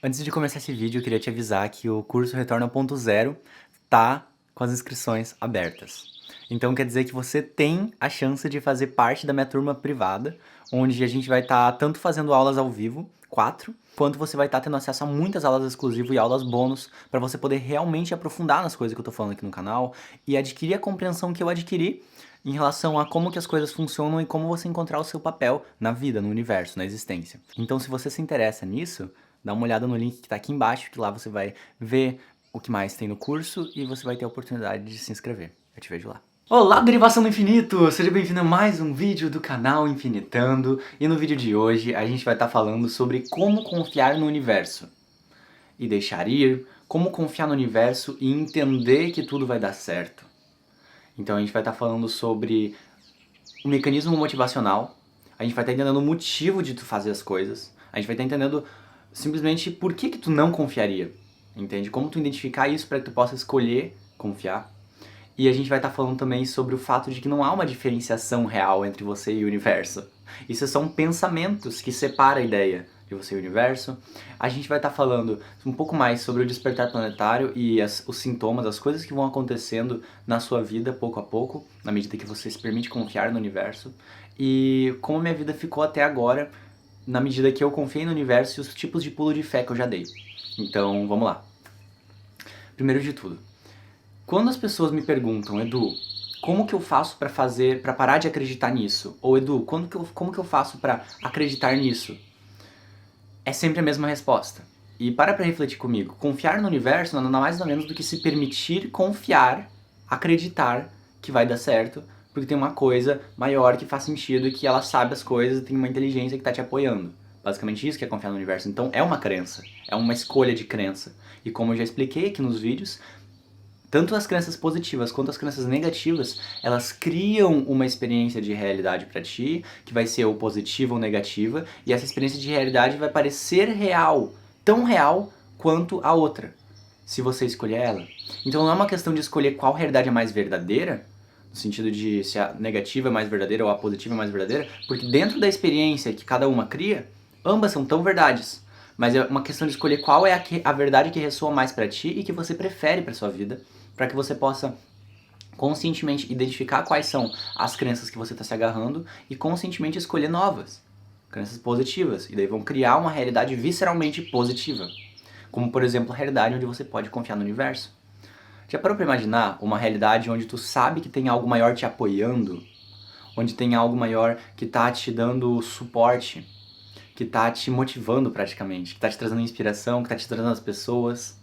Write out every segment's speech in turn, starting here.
Antes de começar esse vídeo, eu queria te avisar que o curso Retorno ao Ponto Zero tá com as inscrições abertas. Então quer dizer que você tem a chance de fazer parte da minha turma privada, onde a gente vai estar tanto fazendo aulas ao vivo, 4, quanto você vai estar tendo acesso a muitas aulas exclusivas e aulas bônus para você poder realmente aprofundar nas coisas que eu tô falando aqui no canal e adquirir a compreensão que eu adquiri em relação a como que as coisas funcionam e como você encontrar o seu papel na vida, no universo, na existência. Então se você se interessa nisso, dá uma olhada no link que tá aqui embaixo, que lá você vai ver o que mais tem no curso e você vai ter a oportunidade de se inscrever. Eu te vejo lá. Olá, Derivação do Infinito! Seja bem-vindo a mais um vídeo do canal Infinitando. E no vídeo de hoje a gente vai estar falando sobre como confiar no universo e deixar ir, como confiar no universo e entender que tudo vai dar certo. Então a gente vai estar falando sobre o mecanismo motivacional, a gente vai estar entendendo o motivo de tu fazer as coisas, a gente vai estar entendendo simplesmente por que tu não confiaria, entende? Como tu identificar isso para que tu possa escolher confiar. E a gente vai estar falando também sobre o fato de que não há uma diferenciação real entre você e o universo. Isso são pensamentos que separam a ideia de você e o universo. A gente vai estar falando um pouco mais sobre o despertar planetário e os sintomas, as coisas que vão acontecendo na sua vida pouco a pouco, na medida que você se permite confiar no universo. E como minha vida ficou até agora, na medida que eu confiei no universo e os tipos de pulo de fé que eu já dei. Então, vamos lá. Primeiro de tudo, quando as pessoas me perguntam, Edu, como que eu faço para parar de acreditar nisso? Ou Edu, como que eu faço para acreditar nisso? É sempre a mesma resposta. E para refletir comigo. Confiar no universo não é nada mais nada menos do que se permitir confiar, acreditar que vai dar certo, porque tem uma coisa maior que faz sentido e que ela sabe as coisas e tem uma inteligência que está te apoiando. Basicamente isso que é confiar no universo. Então é uma crença, é uma escolha de crença. E como eu já expliquei aqui nos vídeos, tanto as crenças positivas quanto as crenças negativas, elas criam uma experiência de realidade para ti, que vai ser ou positiva ou negativa, e essa experiência de realidade vai parecer real, tão real quanto a outra, se você escolher ela. Então não é uma questão de escolher qual realidade é mais verdadeira, no sentido de se a negativa é mais verdadeira ou a positiva é mais verdadeira, porque dentro da experiência que cada uma cria, ambas são tão verdades. Mas é uma questão de escolher qual é a verdade que ressoa mais para ti e que você prefere para sua vida, para que você possa conscientemente identificar quais são as crenças que você está se agarrando e conscientemente escolher novas, crenças positivas, e daí vão criar uma realidade visceralmente positiva, como por exemplo a realidade onde você pode confiar no universo. Já parou para imaginar uma realidade onde tu sabe que tem algo maior te apoiando, onde tem algo maior que está te dando suporte, que está te motivando praticamente, que está te trazendo inspiração, que está te trazendo as pessoas,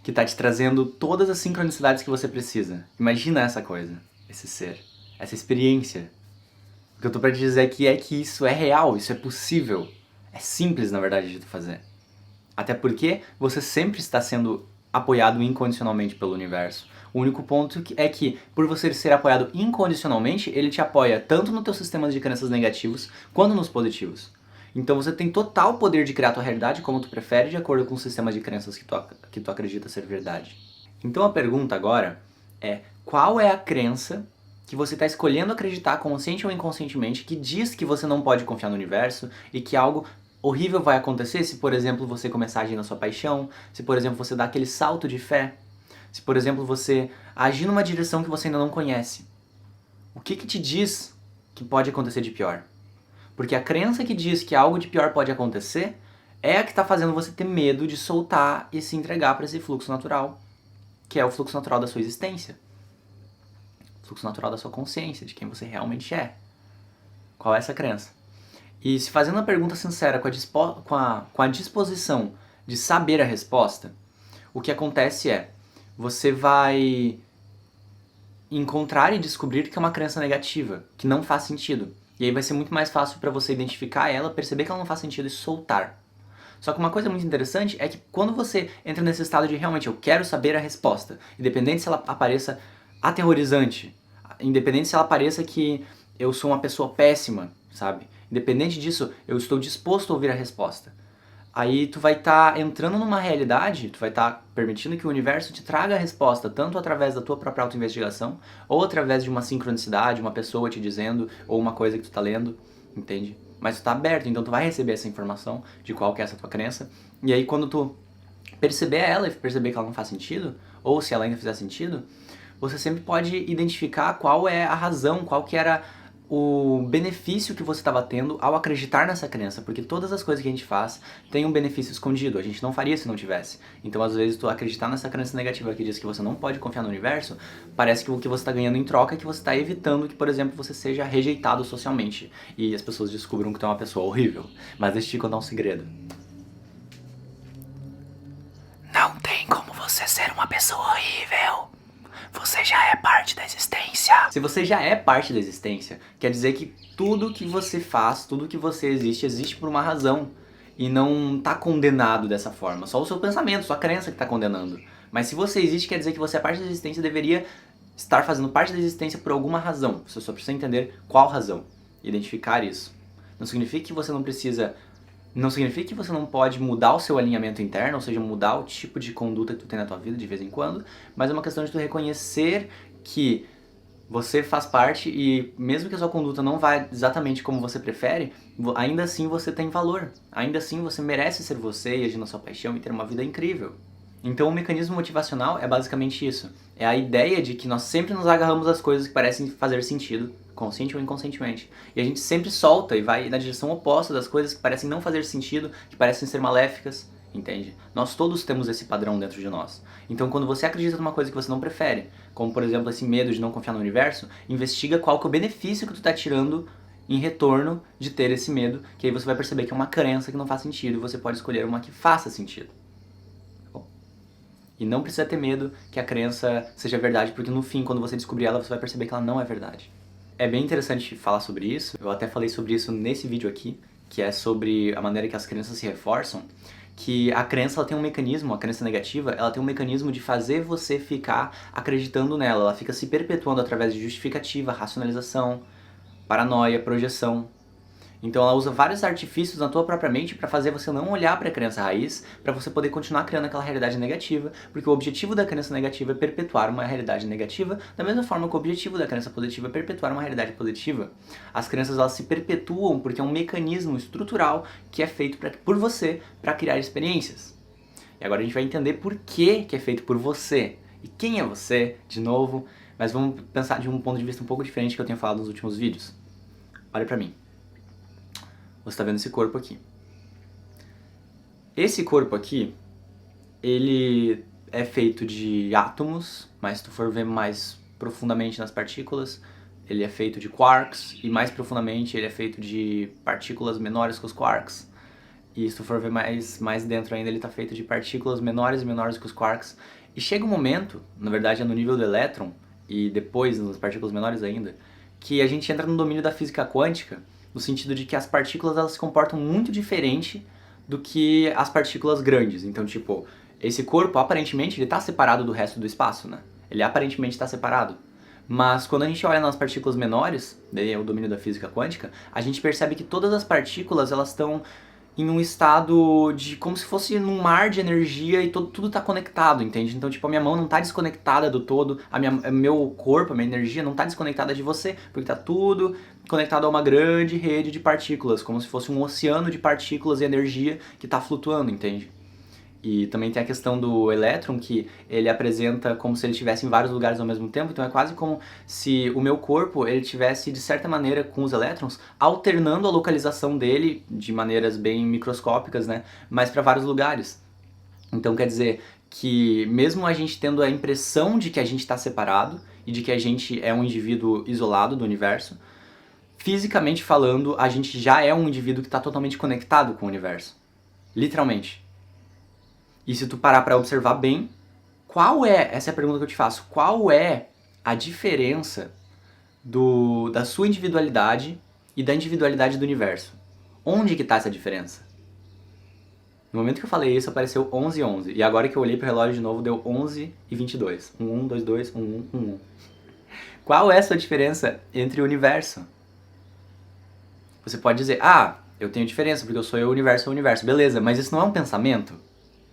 que está te trazendo todas as sincronicidades que você precisa. Imagina essa coisa, esse ser, essa experiência. O que eu tô pra te dizer aqui é que isso é real, isso é possível. É simples, na verdade, de tu fazer. Até porque você sempre está sendo apoiado incondicionalmente pelo universo. O único ponto é que, por você ser apoiado incondicionalmente, ele te apoia tanto no teu sistema de crenças negativos, quanto nos positivos. Então você tem total poder de criar a tua realidade como tu prefere, de acordo com o sistema de crenças que tu acredita ser verdade. Então a pergunta agora é, qual é a crença que você está escolhendo acreditar consciente ou inconscientemente que diz que você não pode confiar no universo e que algo horrível vai acontecer se, por exemplo, você começar a agir na sua paixão, se, por exemplo, você dá aquele salto de fé, se, por exemplo, você agir numa direção que você ainda não conhece. O que te diz que pode acontecer de pior? Porque a crença que diz que algo de pior pode acontecer é a que está fazendo você ter medo de soltar e se entregar para esse fluxo natural, que é o fluxo natural da sua existência. O fluxo natural da sua consciência, de quem você realmente é. Qual é essa crença? E se fazendo a pergunta sincera com a disposição de saber a resposta, o que acontece é, você vai encontrar e descobrir que é uma crença negativa, que não faz sentido. E aí vai ser muito mais fácil para você identificar ela, perceber que ela não faz sentido e soltar. Só que uma coisa muito interessante é que quando você entra nesse estado de realmente eu quero saber a resposta, independente se ela apareça aterrorizante, independente se ela pareça que eu sou uma pessoa péssima, sabe? Independente disso, eu estou disposto a ouvir a resposta. Aí tu vai estar entrando numa realidade, tu vai estar permitindo que o universo te traga a resposta, tanto através da tua própria autoinvestigação, ou através de uma sincronicidade, uma pessoa te dizendo, ou uma coisa que tu tá lendo, entende? Mas tu tá aberto, então tu vai receber essa informação de qual que é essa tua crença, E aí quando tu perceber ela e perceber que ela não faz sentido, ou se ela ainda fizer sentido, você sempre pode identificar qual é a razão, qual que era o benefício que você estava tendo ao acreditar nessa crença, porque todas as coisas que a gente faz têm um benefício escondido, a gente não faria se não tivesse. Então, às vezes, tu acreditar nessa crença negativa que diz que você não pode confiar no universo, parece que o que você está ganhando em troca é que você está evitando que, por exemplo, você seja rejeitado socialmente e as pessoas descubram que tu é uma pessoa horrível. Mas deixa eu te contar um segredo. Não tem como você ser uma pessoa horrível. Você já é parte da existência. Se você já é parte da existência, quer dizer que tudo que você faz, tudo que você existe, existe por uma razão. E não tá condenado dessa forma. Só o seu pensamento, sua crença que tá condenando. Mas se você existe, quer dizer que você é parte da existência, deveria estar fazendo parte da existência por alguma razão. Você só precisa entender qual razão. Identificar isso. Não significa que você não precisa... Não significa que você não pode mudar o seu alinhamento interno, ou seja, mudar o tipo de conduta que tu tem na tua vida de vez em quando, mas é uma questão de tu reconhecer que você faz parte e mesmo que a sua conduta não vá exatamente como você prefere, ainda assim você tem valor. Ainda assim você merece ser você e agir na sua paixão e ter uma vida incrível. Então o mecanismo motivacional é basicamente isso. É a ideia de que nós sempre nos agarramos às coisas que parecem fazer sentido, consciente ou inconscientemente. E a gente sempre solta e vai na direção oposta das coisas que parecem não fazer sentido, que parecem ser maléficas, entende? Nós todos temos esse padrão dentro de nós. Então quando você acredita numa coisa que você não prefere, como por exemplo esse medo de não confiar no universo, investiga qual que é o benefício que tu tá tirando em retorno de ter esse medo, que aí você vai perceber que é uma crença que não faz sentido e você pode escolher uma que faça sentido. E não precisa ter medo que a crença seja verdade, porque no fim, quando você descobrir ela, você vai perceber que ela não é verdade. É bem interessante falar sobre isso, eu até falei sobre isso nesse vídeo aqui, que é sobre a maneira que as crenças se reforçam, que a crença ela tem um mecanismo, a crença negativa, ela tem um mecanismo de fazer você ficar acreditando nela, ela fica se perpetuando através de justificativa, racionalização, paranoia, projeção. Então ela usa vários artifícios na tua própria mente para fazer você não olhar para a crença raiz, para você poder continuar criando aquela realidade negativa, porque o objetivo da crença negativa é perpetuar uma realidade negativa, da mesma forma que o objetivo da crença positiva é perpetuar uma realidade positiva. As crenças elas se perpetuam porque é um mecanismo estrutural que é feito por você para criar experiências. E agora a gente vai entender por que é feito por você. E quem é você, de novo, mas vamos pensar de um ponto de vista um pouco diferente que eu tenho falado nos últimos vídeos. Olha pra mim. Você está vendo esse corpo aqui. Esse corpo aqui, ele é feito de átomos, mas se tu for ver mais profundamente nas partículas, ele é feito de quarks, e mais profundamente ele é feito de partículas menores que os quarks. E se tu for ver mais dentro ainda, ele está feito de partículas menores e menores que os quarks. E chega um momento, na verdade é no nível do elétron, e depois nas partículas menores ainda, que a gente entra no domínio da física quântica, no sentido de que as partículas elas se comportam muito diferente do que as partículas grandes. Então, tipo, esse corpo, aparentemente, ele está separado do resto do espaço, né? Ele aparentemente está separado. Mas quando a gente olha nas partículas menores, daí é o domínio da física quântica, a gente percebe que todas as partículas elas estão em um estado de como se fosse num mar de energia e tudo tá conectado, entende? Então, tipo, a minha mão não tá desconectada do todo, meu corpo, a minha energia não tá desconectada de você, porque tá tudo conectado a uma grande rede de partículas, como se fosse um oceano de partículas e energia que tá flutuando, entende? E também tem a questão do elétron, que ele apresenta como se ele estivesse em vários lugares ao mesmo tempo, então é quase como se o meu corpo ele tivesse, de certa maneira, com os elétrons, alternando a localização dele de maneiras bem microscópicas, né, mas para vários lugares. Então quer dizer que mesmo a gente tendo a impressão de que a gente está separado e de que a gente é um indivíduo isolado do universo, fisicamente falando, a gente já é um indivíduo que está totalmente conectado com o universo. Literalmente. E se tu parar para observar bem, essa é a pergunta que eu te faço, qual é a diferença da sua individualidade e da individualidade do universo? Onde que tá essa diferença? No momento que eu falei isso, apareceu 11:11, e agora que eu olhei pro relógio de novo, deu 11:22. 11:22, 11:11. Qual é a sua diferença entre o universo? Você pode dizer, eu tenho diferença porque eu sou eu, o universo é o universo. Beleza, mas isso não é um pensamento?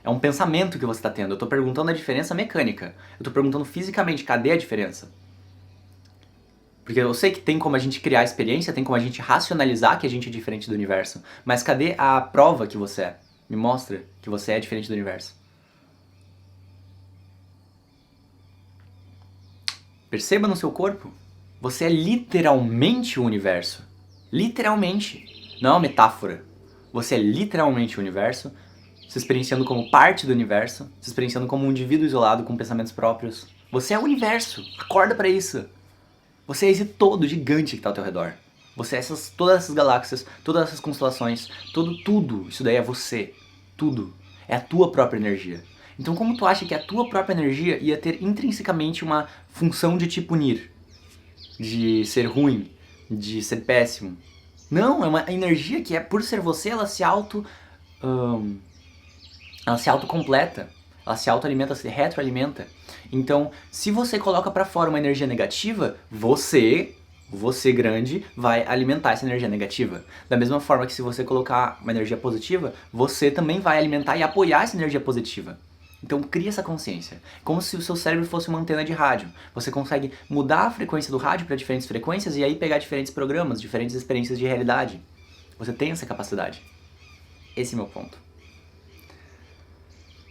É um pensamento que você está tendo. Eu estou perguntando a diferença mecânica. Eu estou perguntando fisicamente, cadê a diferença? Porque eu sei que tem como a gente criar experiência, tem como a gente racionalizar que a gente é diferente do universo. Mas cadê a prova que você é? Me mostra que você é diferente do universo. Perceba no seu corpo. Você é literalmente o universo. Literalmente. Não é uma metáfora. Você é literalmente o universo, se experienciando como parte do universo, se experienciando como um indivíduo isolado com pensamentos próprios. Você é o universo. Acorda pra isso. Você é esse todo gigante que tá ao teu redor. Você é todas essas galáxias, todas essas constelações, tudo. Isso daí é você. Tudo. É a tua própria energia. Então como tu acha que a tua própria energia ia ter intrinsecamente uma função de te punir? De ser ruim? De ser péssimo? Não, é uma energia que, por ser você, ela se autocompleta. Ela se autoalimenta, se retroalimenta. Então, se você coloca pra fora uma energia negativa, você grande, vai alimentar essa energia negativa. Da mesma forma que se você colocar uma energia positiva, você também vai alimentar e apoiar essa energia positiva. Então cria essa consciência. Como se o seu cérebro fosse uma antena de rádio. Você consegue mudar a frequência do rádio para diferentes frequências e aí pegar diferentes programas, diferentes experiências de realidade. Você tem essa capacidade. Esse é o meu ponto.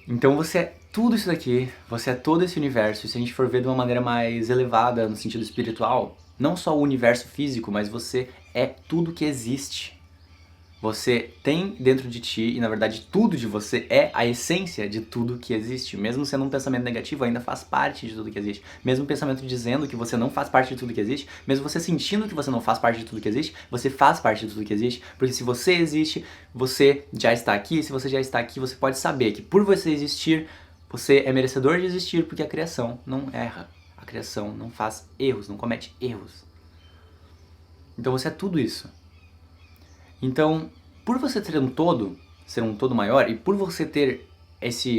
Então você é tudo isso daqui, você é todo esse universo, e se a gente for ver de uma maneira mais elevada no sentido espiritual, não só o universo físico, mas você é tudo que existe. Você tem dentro de ti, e na verdade tudo de você é a essência de tudo que existe. Mesmo sendo um pensamento negativo, ainda faz parte de tudo que existe. Mesmo o pensamento dizendo que você não faz parte de tudo que existe, mesmo você sentindo que você não faz parte de tudo que existe, você faz parte de tudo que existe. Porque se você existe, você já está aqui. E se você já está aqui, você pode saber que por você existir, você é merecedor de existir, porque a criação não erra. A criação não faz erros, não comete erros. Então você é tudo isso. Então, por você ser um todo maior, e por você ter essa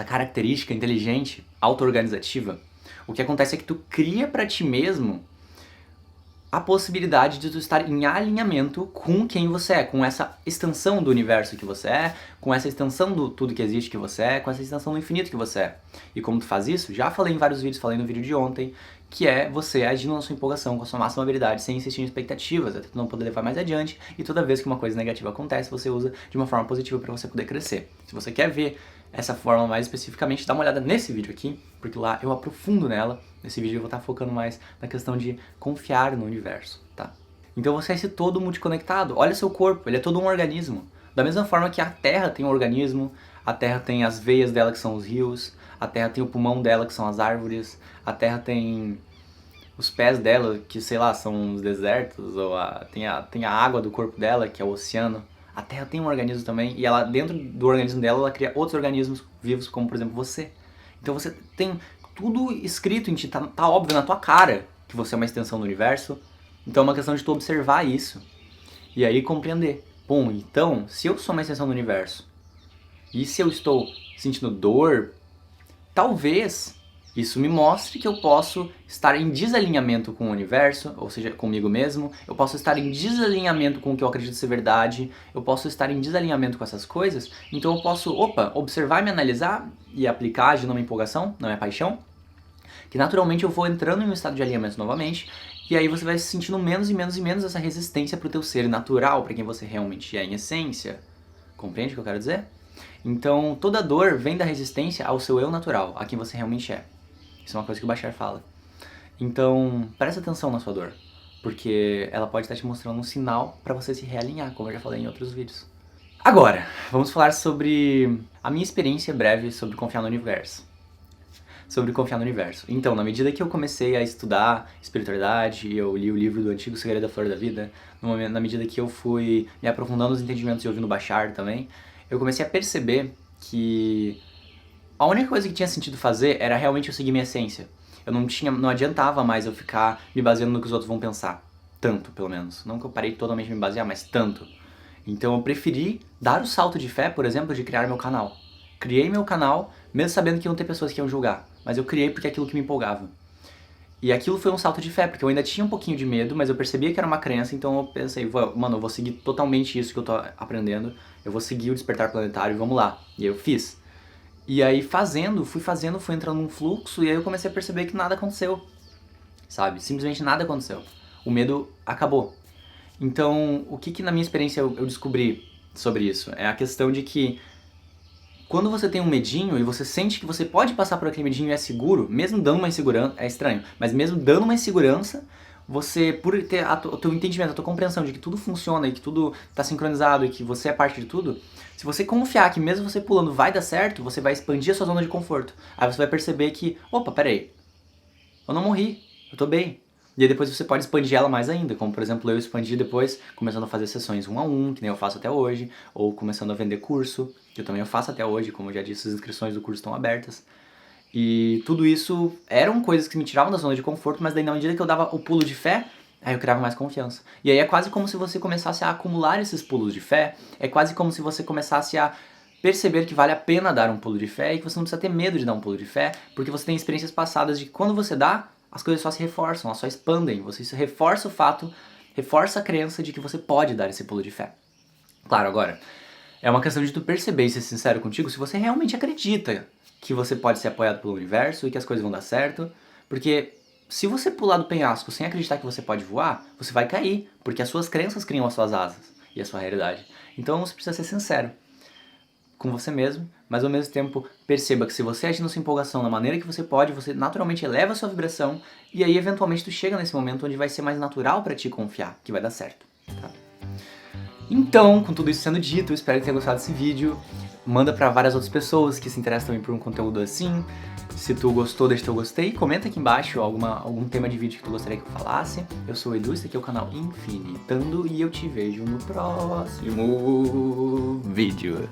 característica inteligente, auto-organizativa, o que acontece é que tu cria pra ti mesmo a possibilidade de tu estar em alinhamento com quem você é, com essa extensão do universo que você é, com essa extensão do tudo que existe que você é, com essa extensão do infinito que você é. E como tu faz isso? Já falei em vários vídeos, falei no vídeo de ontem, que é você agindo na sua empolgação, com a sua máxima habilidade, sem insistir em expectativas, até tu não poder levar mais adiante, e toda vez que uma coisa negativa acontece, você usa de uma forma positiva para você poder crescer. Se você quer ver essa forma mais especificamente, dá uma olhada nesse vídeo aqui, porque lá eu aprofundo nela. Nesse vídeo eu vou estar focando mais na questão de confiar no universo, tá? Então você é esse todo multiconectado. Olha seu corpo, ele é todo um organismo. Da mesma forma que a Terra tem um organismo, a Terra tem as veias dela que são os rios, a Terra tem o pulmão dela que são as árvores, a Terra tem os pés dela que, sei lá, são os desertos, ou tem a água do corpo dela que é o oceano. A Terra tem um organismo também, e ela, dentro do organismo dela, ela cria outros organismos vivos, como por exemplo você. Então você tem tudo escrito em ti, tá óbvio na tua cara que você é uma extensão do universo. Então é uma questão de tu observar isso, e aí compreender. Bom, então, se eu sou uma extensão do universo, e se eu estou sentindo dor, talvez isso me mostre que eu posso estar em desalinhamento com o universo, ou seja, comigo mesmo. Eu posso estar em desalinhamento com o que eu acredito ser verdade. Eu posso estar em desalinhamento com essas coisas. Então eu posso, observar, me analisar e aplicar, agir numa empolgação, não é paixão. Que naturalmente eu vou entrando em um estado de alinhamento novamente. E aí você vai se sentindo menos e menos e menos essa resistência pro teu ser natural, para quem você realmente é em essência. Compreende o que eu quero dizer? Então toda dor vem da resistência ao seu eu natural, a quem você realmente é. Isso é uma coisa que o Bashar fala. Então, presta atenção na sua dor, porque ela pode estar te mostrando um sinal para você se realinhar, como eu já falei em outros vídeos. Agora, vamos falar sobre a minha experiência breve sobre confiar no universo. Então, na medida que eu comecei a estudar espiritualidade, eu li o livro do Antigo Segredo da Flor da Vida, na medida que eu fui me aprofundando nos entendimentos e ouvindo Bashar também, eu comecei a perceber que a única coisa que tinha sentido fazer era realmente eu seguir minha essência. Eu não adiantava mais eu ficar me baseando no que os outros vão pensar. Tanto, pelo menos. Não que eu parei totalmente de me basear, mas tanto. Então eu preferi dar o salto de fé, por exemplo, de criar meu canal. Criei meu canal, mesmo sabendo que iam ter pessoas que iam julgar. Mas eu criei porque é aquilo que me empolgava. E aquilo foi um salto de fé, porque eu ainda tinha um pouquinho de medo, mas eu percebia que era uma crença, então eu pensei, mano, eu vou seguir totalmente isso que eu tô aprendendo. Eu vou seguir o despertar planetário, vamos lá. E aí eu fiz. E aí fui entrando num fluxo, e aí eu comecei a perceber que nada aconteceu, sabe? Simplesmente nada aconteceu. O medo acabou. Então, o que na minha experiência eu descobri? sobre isso. É a questão de que quando você tem um medinho e você sente que você pode passar por aquele medinho e é seguro, mesmo dando uma insegurança, é estranho, mas mesmo dando uma insegurança, você, por ter o teu entendimento, a tua compreensão de que tudo funciona e que tudo está sincronizado e que você é parte de tudo, se você confiar que mesmo você pulando vai dar certo, você vai expandir a sua zona de conforto. Aí você vai perceber que, opa, peraí, eu não morri, eu tô bem. E aí depois você pode expandir ela mais ainda, como por exemplo eu expandi depois, começando a fazer sessões 1 a 1, que nem eu faço até hoje, ou começando a vender curso, que eu também faço até hoje, como eu já disse, as inscrições do curso estão abertas. E tudo isso eram coisas que me tiravam da zona de conforto, mas daí na medida que eu dava o pulo de fé, aí eu criava mais confiança. E aí é quase como se você começasse a acumular esses pulos de fé, é quase como se você começasse a perceber que vale a pena dar um pulo de fé e que você não precisa ter medo de dar um pulo de fé, porque você tem experiências passadas de que quando você dá, as coisas só se reforçam, elas só expandem, você reforça o fato, reforça a crença de que você pode dar esse pulo de fé. Claro, agora, é uma questão de tu perceber e ser sincero contigo se você realmente acredita que você pode ser apoiado pelo universo e que as coisas vão dar certo, porque se você pular do penhasco sem acreditar que você pode voar, você vai cair, porque as suas crenças criam as suas asas e a sua realidade. Então você precisa ser sincero com você mesmo, mas ao mesmo tempo perceba que se você agir na sua empolgação da maneira que você pode, você naturalmente eleva a sua vibração e aí eventualmente tu chega nesse momento onde vai ser mais natural pra ti confiar, que vai dar certo, tá? Então, com tudo isso sendo dito, eu espero que tenha gostado desse vídeo. Manda pra várias outras pessoas que se interessam também por um conteúdo assim. Se tu gostou, deixa teu gostei. Comenta aqui embaixo algum tema de vídeo que tu gostaria que eu falasse. Eu sou o Edu, esse aqui é o canal Infinitando e eu te vejo no próximo vídeo.